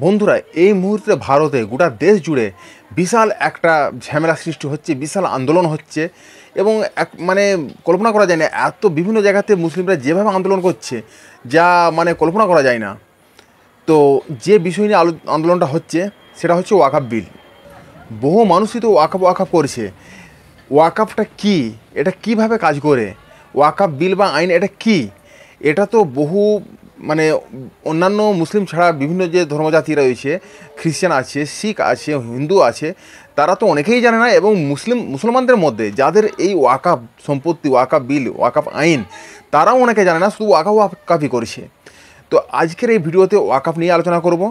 বন্ধুরা, এই মুহূর্তে ভারতে গোটা দেশ জুড়ে বিশাল একটা ঝামেলা সৃষ্টি হচ্ছে, বিশাল আন্দোলন হচ্ছে এবং কল্পনা করা যায় না এত বিভিন্ন জায়গাতে মুসলিমরা যেভাবে আন্দোলন করছে, যা কল্পনা করা যায় না। তো যে বিষয় নিয়ে আন্দোলনটা হচ্ছে সেটা হচ্ছে ওয়াকফ বিল। বহু মানুষই তো ওয়াকফ করছে। ওয়াকফটা কি, এটা কিভাবে কাজ করে, ওয়াকফ বিল বা আইন এটা কি, এটা তো বহু অন্যান্য মুসলিম ছাড়া বিভিন্ন যে ধর্মজাতি রয়েছে, খ্রিস্টান আছে, শিখ আছে, হিন্দু আছে, তারা তো অনেকেই জানে না। এবং মুসলমানদের মধ্যে যাদের এই ওয়াকফ সম্পত্তি, ওয়াকফ বিল, ওয়াকফ আইন, তারাও অনেকে জানে না, শুধু ওয়াকফই করছে। তো আজকের এই ভিডিওতে ওয়াকফ নিয়ে আলোচনা করব।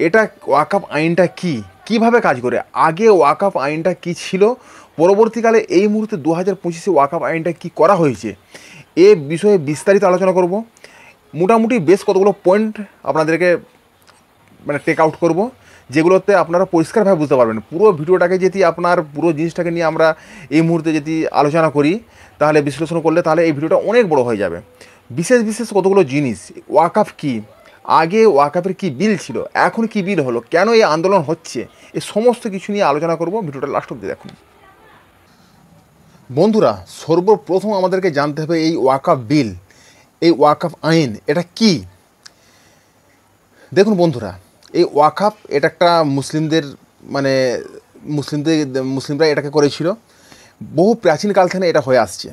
এটা ওয়াকফ আইনটা কি, কিভাবে কাজ করে, আগে ওয়াকফ আইনটা কি ছিল, পরবর্তীকালে এই মুহূর্তে 2025-এ ওয়াকফ আইনটা কি করা হয়েছে, এ বিষয়ে বিস্তারিত আলোচনা করব। মোটামুটি বেশ কতগুলো পয়েন্ট আপনাদেরকে টেক আউট করব, যেগুলোতে আপনারা পরিষ্কারভাবে বুঝতে পারবেন। পুরো ভিডিওটাকে যদি আপনার পুরো জিনিসটাকে নিয়ে আমরা এই মুহূর্তে যদি আলোচনা করি, তাহলে বিশ্লেষণ করলে, তাহলে এই ভিডিওটা অনেক বড় হয়ে যাবে। বিশেষ কতগুলো জিনিস, ওয়াকফ কি, আগে ওয়াকফের কি বিল ছিল, এখন কি বিল হলো, কেন এই আন্দোলন হচ্ছে, এই সমস্ত কিছু নিয়ে আলোচনা করব। ভিডিওটা লাস্ট অবধি দেখুন। বন্ধুরা, সর্বপ্রথম আমাদেরকে জানতে হবে এই ওয়াকফ বিল, এই ওয়াকফ আইন এটা কি। দেখুন বন্ধুরা, এই ওয়াকফ এটা একটা মুসলিমরা এটাকে করেছিল। বহু প্রাচীনকাল থেকে এটা হয়ে আসছে।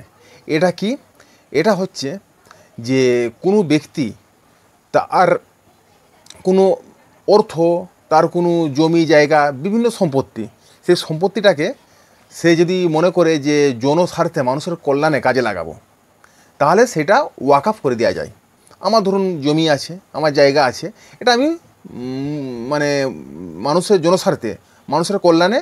এটা কি, এটা হচ্ছে যে কোনো ব্যক্তি তার কোনো অর্থ, তার কোনো জমি জায়গা, বিভিন্ন সম্পত্তি, সেই সম্পত্তিটাকে সে যদি মনে করে যে জনস্বার্থে মানুষের কল্যাণে কাজে লাগাবো, তাহলে সেটা ওয়াকফ করে দেওয়া যায়। আমার ধরুন জমি আছে, আমার জায়গা আছে, এটা আমি মানুষের জনস্বার্থে, মানুষের কল্যাণে,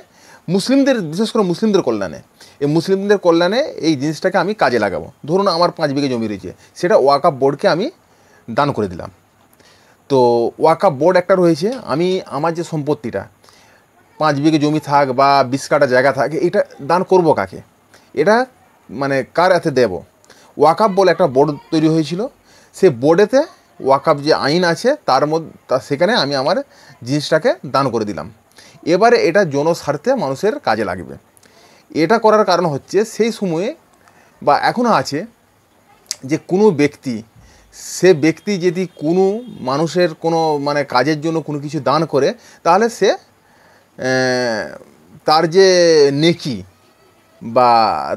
বিশেষ করে মুসলিমদের কল্যাণে, এই মুসলিমদের কল্যাণে এই জিনিসটাকে আমি কাজে লাগাবো। ধরুন আমার 5 বিঘে জমি রয়েছে, সেটা ওয়াকফ বোর্ডকে আমি দান করে দিলাম। তো ওয়াকফ বোর্ড একটা রয়েছে, আমি আমার যে সম্পত্তিটা 5 বিঘে জমি থাক বা 20 কাঠা জায়গা থাকে, এটা দান করব কাকে, এটা কার হাতে দেব। ওয়াকফ বলে একটা বোর্ড তৈরি হয়েছিল, সেই বোর্ডেতে ওয়াকফ যে আইন আছে সেখানে আমি আমার জিনিসটাকে দান করে দিলাম। এবারে এটা জনস্বার্থে মানুষের কাজে লাগবে। এটা করার কারণ হচ্ছে, সেই সময়ে বা এখনও আছে যে কোনো ব্যক্তি, সে ব্যক্তি যদি কোনো মানুষের কোনো কাজের জন্য কোনো কিছু দান করে, তাহলে সে তার যে নেকি বা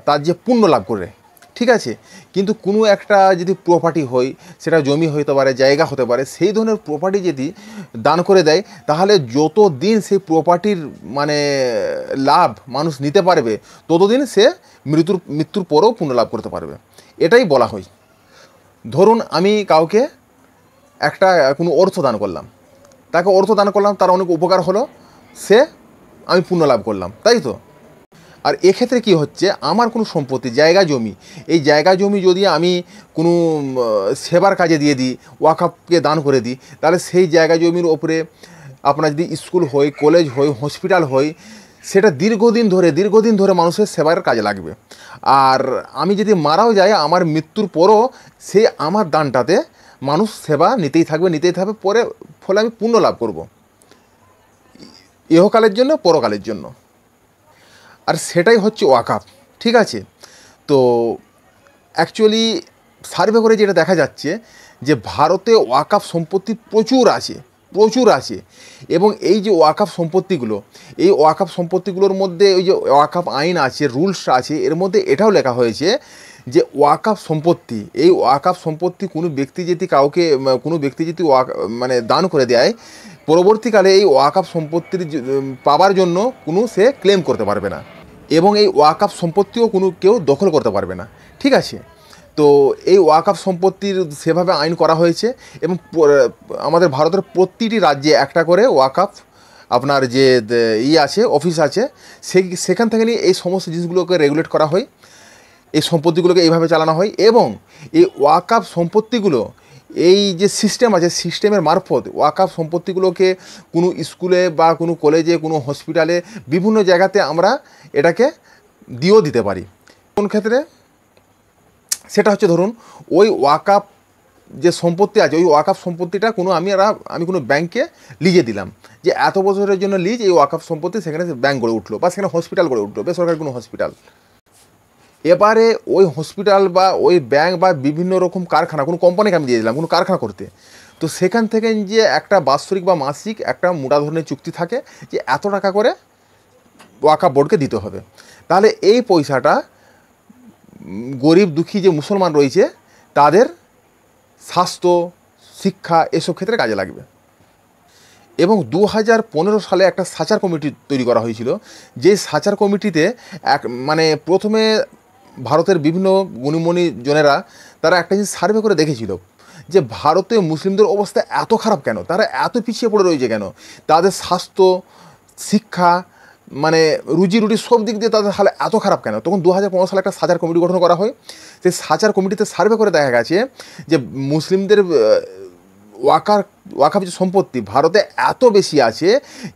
তার যে পুণ্য লাভ করে, ঠিক আছে। কিন্তু কোনো একটা যদি প্রপার্টি হয়, সেটা জমি হতে পারে, জায়গা হতে পারে, সেই ধরনের প্রপার্টি যদি দান করে দেয়, তাহলে যত দিন সেই প্রপার্টির লাভ মানুষ নিতে পারবে, ততদিন সে মৃত্যুর পরেও পুণ্য লাভ করতে পারবে। এটাই বলা হয়। ধরুন আমি কাউকে একটা কোনো অর্থ দান করলাম, তার অনেক উপকার হলো, আমি পুণ্য লাভ করলাম, তাই তো। আর এক্ষেত্রে কি হচ্ছে, আমার কোনো সম্পত্তি, জায়গা জমি, এই জায়গা জমি যদি আমি কোনো সেবার কাজে দিয়ে দিই, ওয়াকফকে দান করে দিই, তাহলে সেই জায়গা জমির ওপরে আপনার যদি স্কুল হয়, কলেজ হয়, হসপিটাল হয়, সেটা দীর্ঘদিন ধরে মানুষের সেবার কাজে লাগবে। আর আমি যদি মারাও যাই, আমার মৃত্যুর পরও আমার দানটাতে মানুষ সেবা নিতেই থাকবে ফলে আমি পুণ্য লাভ করব, ইহকালের জন্য, পরকালের জন্য। আর সেটাই হচ্ছে ওয়াকফ, ঠিক আছে। তো অ্যাকচুয়ালি সার্ভে করে যেটা দেখা যাচ্ছে যে ভারতে ওয়াকফ সম্পত্তি প্রচুর আছে। এবং এই যে ওয়াকফ সম্পত্তিগুলোর মধ্যে ওই যে ওয়াকফ আইন আছে, রুলস আছে, এর মধ্যে এটাও লেখা হয়েছে যে ওয়াকফ সম্পত্তি কোনো ব্যক্তি যদি দান করে দেয়, পরবর্তীকালে এই ওয়াকফ সম্পত্তির পাওয়ার জন্য সে ক্লেম করতে পারবে না, এবং এই ওয়াকফ সম্পত্তিও কেউ দখল করতে পারবে না, ঠিক আছে। তো এই ওয়াকফ সম্পত্তির সেভাবে আইন করা হয়েছে, এবং আমাদের ভারতের প্রতিটি রাজ্যে একটা করে ওয়াকফ আপনার যে অফিস আছে, সেখান থেকে নিয়ে এই সমস্ত জিনিসগুলোকে রেগুলেট করা হয়, এই সম্পত্তিগুলোকে এইভাবে চালানো হয়। এবং এই ওয়াকফ সম্পত্তিগুলো, এই যে সিস্টেম আছে, সিস্টেমের মারফত ওয়াকফ সম্পত্তিগুলোকে কোনো স্কুলে বা কোনো কলেজে, কোনো হসপিটালে, বিভিন্ন জায়গাতে আমরা এটাকে দিয়েও দিতে পারি। কোন ক্ষেত্রে, সেটা হচ্ছে ধরুন ওই ওয়াকফ যে সম্পত্তি আছে ওই ওয়াকফ সম্পত্তিটা আমি কোনো ব্যাংকে লিজে দিলাম, যে এত বছরের জন্য লিজ এই ওয়াকফ সম্পত্তি, সেখানে ব্যাংক গড়ে উঠলো বা সেখানে হসপিটাল গড়ে উঠলো, বেসরকারি কোনো হসপিটাল। এবারে ওই হসপিটাল বা ওই ব্যাংক বা বিভিন্ন রকম কারখানা, কোনো কোম্পানিকে আমি দিয়ে দিলাম কোনো কারখানা করতে, তো সেখান থেকে যে একটা বাৎসরিক বা মাসিক একটা মোটা ধরনের চুক্তি থাকে যে এত টাকা করে ওয়াকফ বোর্ডকে দিতে হবে। তাহলে এই পয়সাটা গরিব দুঃখী যে মুসলমান রয়েছে তাদের স্বাস্থ্য, শিক্ষা এসব ক্ষেত্রে কাজে লাগবে। এবং 2015 সালে একটা সাচার কমিটি তৈরি করা হয়েছিল, যে সাচার কমিটিতে প্রথমে ভারতের বিভিন্ন গুণীমণি জনেরা তারা একটা জিনিস সার্ভে করে দেখেছিল যে ভারতে মুসলিমদের অবস্থা এত খারাপ কেন, তারা এত পিছিয়ে পড়ে রয়েছে কেন, তাদের স্বাস্থ্য, শিক্ষা, রুজি রুটি সব দিক দিয়ে তাদের হালে এত খারাপ কেন। তখন 2015 সালে একটা সাচার কমিটি গঠন করা হয়। সেই সাচার কমিটিতে সার্ভে করে দেখা গেছে যে মুসলিমদের ওয়াকফ যে সম্পত্তি ভারতে এত বেশি আছে,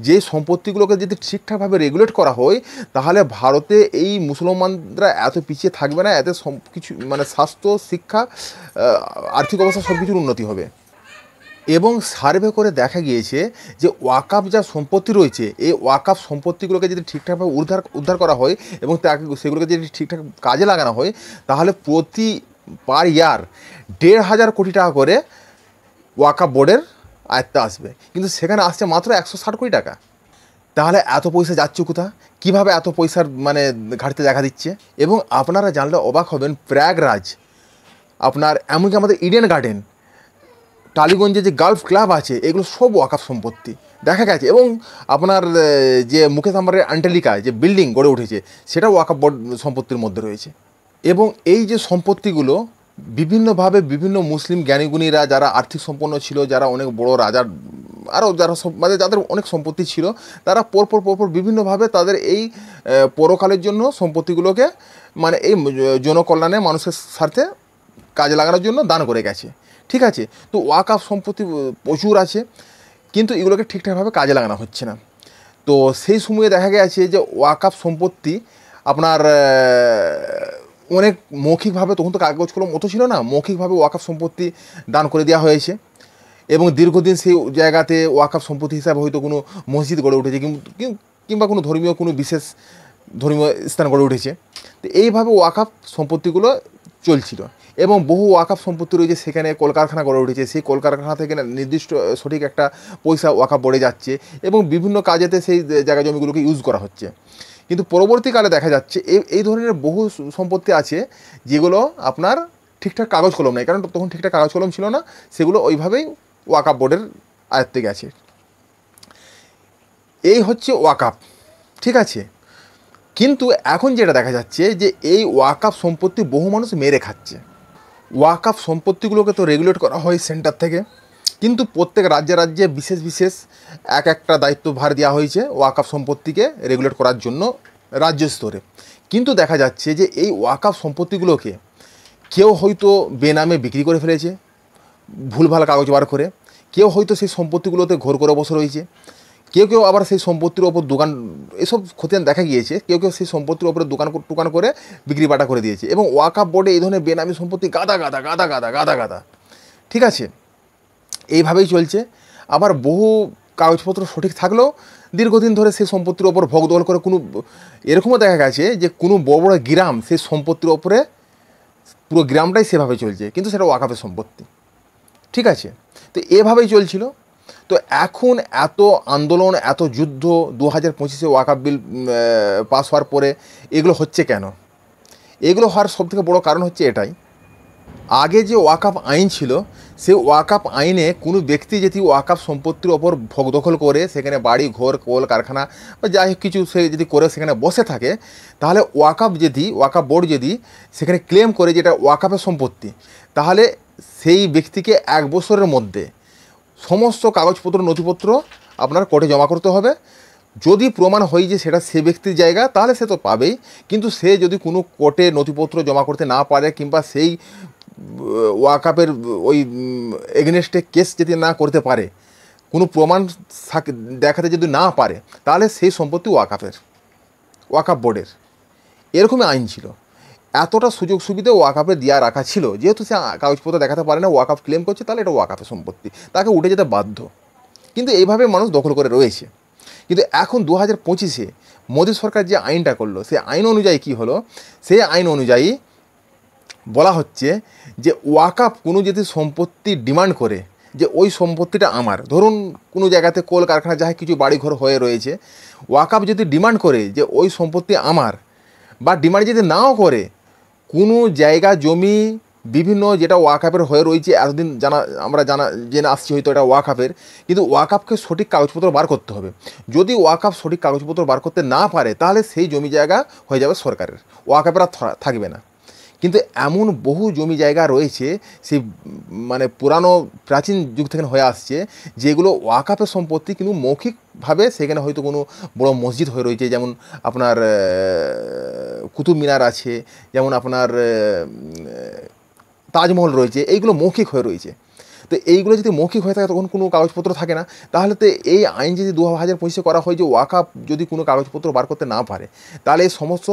যে সম্পত্তিগুলোকে যদি ঠিকঠাকভাবে রেগুলেট করা হয় তাহলে ভারতে এই মুসলমানরা এত পিছিয়ে থাকবে না, এতে সব কিছু স্বাস্থ্য, শিক্ষা, আর্থিক অবস্থা সব কিছুর উন্নতি হবে। এবং সার্ভে করে দেখা গিয়েছে যে ওয়াকফ যা সম্পত্তি রয়েছে এই ওয়াকফ সম্পত্তিগুলোকে যদি ঠিকঠাকভাবে উদ্ধার করা হয় এবং সেগুলোকে যদি ঠিকঠাক কাজে লাগানো হয় তাহলে প্রতি পার ইয়ার 1,500 কোটি টাকা করে ওয়াকফ বোর্ডের আয়ত্তে আসবে, কিন্তু সেখানে আসছে মাত্র 160 কোটি টাকা। তাহলে এত পয়সা যাচ্ছে কোথা, কীভাবে এত পয়সার ঘাটতি দেখা দিচ্ছে? এবং আপনারা জানলে অবাক হবেন, প্রয়াগরাজ, এমনকি আমাদের ইডেন গার্ডেন, টালিগঞ্জে যে গালফ ক্লাব আছে, এগুলো সব ওয়াকফ সম্পত্তি দেখা গেছে। এবং যে মুকেশ আম্বানির আন্টালিকা যে বিল্ডিং গড়ে উঠেছে সেটাও ওয়াকফ বোর্ড সম্পত্তির মধ্যে রয়েছে। এবং এই যে সম্পত্তিগুলো বিভিন্নভাবে বিভিন্ন মুসলিম জ্ঞানীগুণীরা যারা আর্থিক সম্পন্ন ছিল, যারা অনেক বড় রাজার, আরও যারা যাদের অনেক সম্পত্তি ছিল, তারা পরপর বিভিন্নভাবে তাদের এই পরকালের জন্য সম্পত্তিগুলোকে এই জনকল্যাণে মানুষের স্বার্থে কাজে লাগানোর জন্য দান করে গেছে। ঠিক আছে, তো ওয়াকফ সম্পত্তি প্রচুর আছে, কিন্তু এগুলোকে ঠিকঠাকভাবে কাজে লাগানো হচ্ছে না। তো সেই সময়ে দেখা গেছে যে ওয়াকফ সম্পত্তি অনেক মৌখিকভাবে, তখন তো কাগজ কলম অত ছিল না, মৌখিকভাবে ওয়াকফ সম্পত্তি দান করে দেওয়া হয়েছে। এবং দীর্ঘদিন সেই জায়গাতে ওয়াকফ সম্পত্তি হিসাবে হয়তো কোনো মসজিদ গড়ে উঠেছে কিংবা কোনো বিশেষ ধর্মীয় স্থান গড়ে উঠেছে। তো এইভাবে ওয়াকফ সম্পত্তিগুলো চলছিল। এবং বহু ওয়াকফ সম্পত্তি রয়েছে, সেখানে কলকারখানা গড়ে উঠেছে, সেই কলকারখানা থেকে নির্দিষ্ট সঠিক একটা পয়সা ওয়াকফ বোর্ডে যাচ্ছে এবং বিভিন্ন কাজেতে সেই জায়গা জমিগুলোকে ইউজ করা হচ্ছে। কিন্তু পরবর্তীকালে দেখা যাচ্ছে এই ধরনের বহু সম্পত্তি আছে যেগুলো ঠিকঠাক কাগজ কলম নেই, কারণ তখন ঠিকঠাক কাগজ কলম ছিল না, সেগুলো ওইভাবেই ওয়াকফ বোর্ডের আয়ত্তে গেছে। এই হচ্ছে ওয়াকফ, ঠিক আছে। কিন্তু এখন যেটা দেখা যাচ্ছে যে এই ওয়াকফ সম্পত্তি বহু মানুষ মেরে খাচ্ছে। ওয়াকফ সম্পত্তিগুলোকে তো রেগুলেট করা হয় সেন্টার থেকে, কিন্তু প্রত্যেক রাজ্যে বিশেষ একটা দায়িত্বভার দেওয়া হয়েছে ওয়াকফ সম্পত্তিকে রেগুলেট করার জন্য রাজ্য স্তরে। কিন্তু দেখা যাচ্ছে যে এই ওয়াকফ সম্পত্তিগুলোকে কেউ হয়তো বেনামে বিক্রি করে ফেলেছে, ভুলভাল কাগজ বার করে, কেউ হয়তো সেই সম্পত্তিগুলোতে ঘোর করে বসে রয়েছে, কেউ আবার সেই সম্পত্তির ওপর দোকান, এসব খতিয়ান দেখা গিয়েছে, কেউ সেই সম্পত্তির ওপরে দোকান করে বিক্রি বাটা করে দিয়েছে। এবং ওয়াকফ বোর্ডে এই ধরনের বেনামি সম্পত্তি গাদা, ঠিক আছে, এইভাবেই চলছে। আবার বহু কাগজপত্র সঠিক থাকলেও দীর্ঘদিন ধরে সেই সম্পত্তির ওপর ভোগদখল করে এরকমও দেখা গেছে যে কোনো বড় গ্রাম সেই সম্পত্তির ওপরে পুরো গ্রামটাই সেভাবে চলছে, কিন্তু সেটা ওয়াকফের সম্পত্তি, ঠিক আছে। তো এভাবেই চলছিল। তো এখন এত আন্দোলন, এত যুদ্ধ, 2025-এ ওয়াকফ বিল পাস হওয়ার পরে এগুলো হচ্ছে কেন? এগুলো হওয়ার সবথেকে বড় কারণ হচ্ছে এটাই, আগে যে ওয়াকফ আইন ছিল সেই ওয়াকফ আইনে কোনো ব্যক্তি যদি ওয়াকফ সম্পত্তির ওপর ভোগদখল করে সেখানে বাড়ি ঘর কারখানা বা যাই হোক কিছু সে যদি করে সেখানে বসে থাকে, তাহলে ওয়াকফ বোর্ড যদি সেখানে ক্লেম করে যে এটা ওয়াকফের সম্পত্তি, তাহলে সেই ব্যক্তিকে 1 বছরের মধ্যে সমস্ত কাগজপত্র নথিপত্র আপনার কোর্টে জমা করতে হবে। যদি প্রমাণ হয় যে সেটা সে ব্যক্তির জায়গা তাহলে সে তো পাবেই, কিন্তু সে যদি কোনো কোর্টে নথিপত্র জমা করতে না পারে কিংবা সেই ওয়াকফের ওই এগেনস্টে কেস যদি না করতে পারে, কোনো প্রমাণ দেখাতে যদি না পারে, তাহলে সেই সম্পত্তি ওয়াকফ বোর্ডের। এরকমই আইন ছিল। এতটা সুযোগ সুবিধা ওয়াকাফে দেওয়া রাখা ছিল, যেহেতু সে কাগজপত্র দেখাতে পারে না, ওয়াকাফ ক্লেম করছে, তাহলে এটা ওয়াকাফের সম্পত্তি, তাকে উঠে যেতে বাধ্য। কিন্তু এইভাবে মানুষ দখল করে রয়েছে। কিন্তু এখন 2025-এ মোদী সরকার যে আইনটা করলো, সেই আইন অনুযায়ী কী হলো, সেই আইন অনুযায়ী বলা হচ্ছে যে ওয়াকাফ কোনো যদি সম্পত্তি ডিমান্ড করে যে ওই সম্পত্তিটা আমার, ধরুন কোনো জায়গাতে কলকারখানা যাই কিছু বাড়িঘর হয়ে রয়েছে, ওয়াকাফ যদি ডিমান্ড করে যে ওই সম্পত্তি আমার, বা ডিমান্ড যদি নাও করে, কোনো জায়গা জমি বিভিন্ন যেটা ওয়াকাফের হয়ে রয়েছে এতদিন আমরা জেনে আসছি হয়তো এটা ওয়াকাফের, কিন্তু ওয়াকাফকে সঠিক কাগজপত্র বার করতে হবে। যদি ওয়াকাফ সঠিক কাগজপত্র বার করতে না পারে, তাহলে সেই জমি জায়গা হয়ে যাবে সরকারের, ওয়াকাফের আর থাকবে না। কিন্তু এমন বহু জমি জায়গা রয়েছে সেই মানে পুরানো প্রাচীন যুগ থেকে হয়ে আসছে, যেগুলো ওয়াকাফের সম্পত্তি, কিন্তু মৌখিকভাবে সেখানে হয়তো কোনো বড় মসজিদ হয়ে রয়েছে, যেমন আপনার কুতুব মিনার আছে, যেমন আপনার তাজমহল রয়েছে, এইগুলো মৌখিক হয়ে রয়েছে। তো এইগুলো যদি মৌখিক হয়ে থাকে, তখন কোনো কাগজপত্র থাকে না। তাহলে তো এই আইন যদি 2025-এ করা হয় যে ওয়াকাফ যদি কোনো কাগজপত্র বার করতে না পারে, তাহলে এই সমস্ত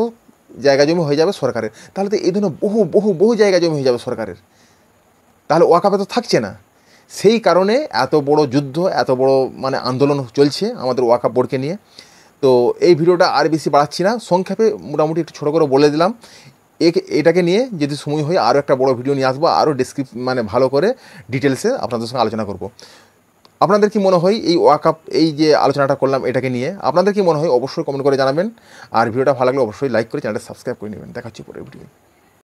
জায়গা জমি হয়ে যাবে সরকারের। তাহলে তো এই ধরনের বহু বহু বহু জায়গা জমি হয়ে যাবে সরকারের, তাহলে ওয়াকাফে তো থাকছে না। সেই কারণে এত বড় যুদ্ধ, এত বড় মানে আন্দোলন চলছে আমাদের ওয়াকাফ বোর্ডকে নিয়ে। তো এই ভিডিওটা আর বেশি বাড়াচ্ছি না, সংক্ষেপে মোটামুটি একটু ছোটো করে বলে দিলাম। এটাকে নিয়ে যদি সময় হয় আরও একটা বড় ভিডিও নিয়ে আসবো, আরও মানে ভালো করে ডিটেলসে আপনাদের সঙ্গে আলোচনা করব। আপনাদের কি মনে হয় এই ওয়াকাফ, এই যে আলোচনাটা করলাম এটাকে নিয়ে, আপনাদের কি মনে হয় অবশ্যই কমেন্ট করে জানাবেন। আর ভিডিওটা ভালো লাগলে অবশ্যই লাইক করে চ্যানেলটা সাবস্ক্রাইব করে নেবেন। দেখা হচ্ছে পরের ভিডিও।